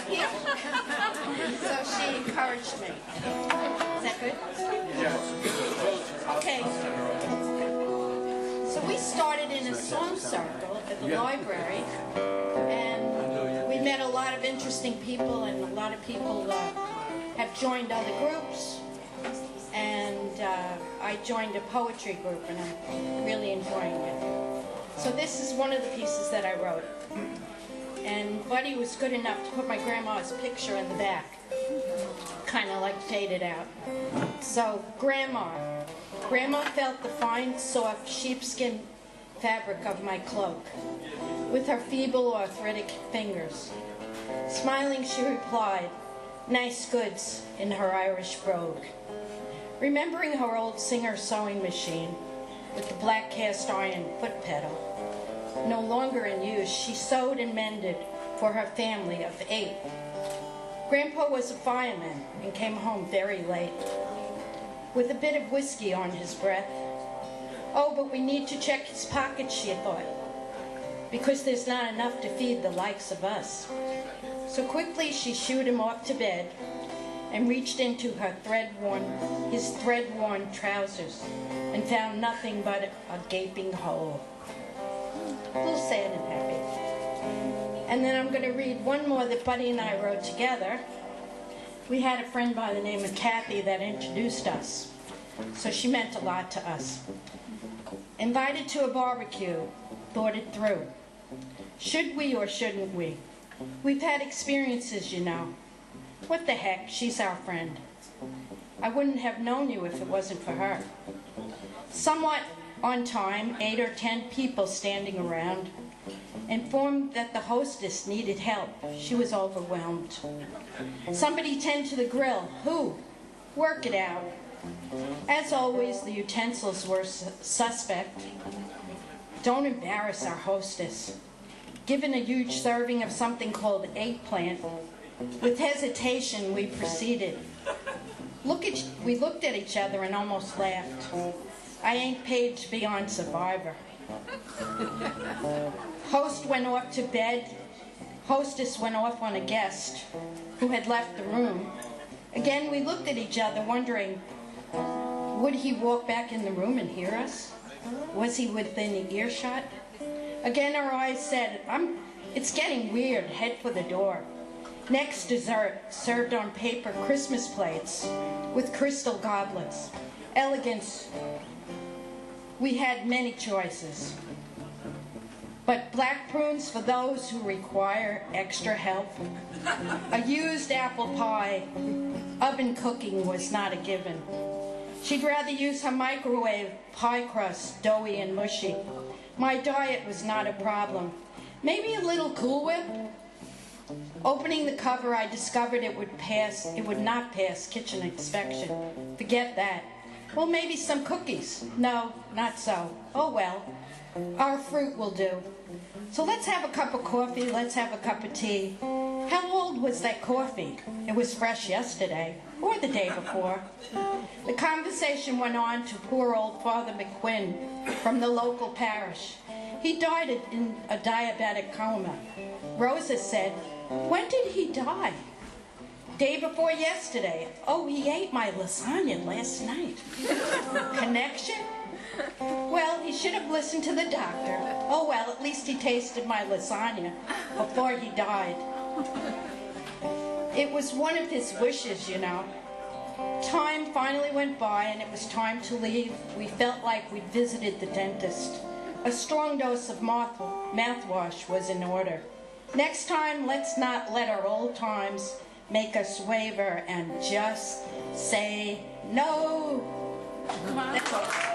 So she encouraged me. Is that good? Okay. So we started in a song circle at the library, and we met a lot of interesting people, and a lot of people have joined other groups. And I joined a poetry group, and I'm really enjoying it. So this is one of the pieces that I wrote. And Buddy was good enough to put my grandma's picture in the back, kind of like faded out. So, Grandma felt the fine, soft sheepskin fabric of my cloak with her feeble, arthritic fingers. Smiling, she replied, "Nice goods," in her Irish brogue. Remembering her old Singer sewing machine with the black cast iron foot pedal, no longer in use, she sewed and mended for her family of 8. Grandpa was a fireman and came home very late, with a bit of whiskey on his breath. Oh, but we need to check his pockets, she thought, because there's not enough to feed the likes of us. So quickly she shooed him off to bed and reached into his thread-worn trousers and found nothing but a gaping hole. A little sad and happy. And then I'm going to read one more that Buddy and I wrote together. We had a friend by the name of Kathy that introduced us, so she meant a lot to us. Invited to a barbecue, thought it through. Should we or shouldn't we? We've had experiences, you know. What the heck, she's our friend. I wouldn't have known you if it wasn't for her. Somewhat on time, 8 or 10 people standing around, informed that the hostess needed help. She was overwhelmed. Somebody tend to the grill. Who? Work it out. As always, the utensils were suspect. Don't embarrass our hostess. Given a huge serving of something called eggplant, with hesitation we proceeded. We looked at each other and almost laughed. I ain't paid to be on Survivor. Host went off to bed. Hostess went off on a guest who had left the room. Again, we looked at each other, wondering, would he walk back in the room and hear us? Was he within earshot? Again, our eyes said, it's getting weird, head for the door. Next, dessert, served on paper Christmas plates with crystal goblets. Elegance. We had many choices. But black prunes for those who require extra help. A used apple pie. Oven cooking was not a given. She'd rather use her microwave pie crust, doughy and mushy. My diet was not a problem. Maybe a little Cool Whip? Opening the cover, I discovered it would not pass kitchen inspection. Forget that. Well, maybe some cookies. No, not so. Oh well, our fruit will do. So let's have a cup of coffee, let's have a cup of tea. How old was that coffee? It was fresh yesterday, or the day before. The conversation went on to poor old Father McQuinn from the local parish. He died in a diabetic coma. Rosa said, when did he die? Day before yesterday. Oh, he ate my lasagna last night. Connection? Well, he should have listened to the doctor. Oh well, at least he tasted my lasagna before he died. It was one of his wishes, you know. Time finally went by and it was time to leave. We felt like we'd visited the dentist. A strong dose of mouthwash was in order. Next time, let's not let our old times make us waver and just say no. That's all.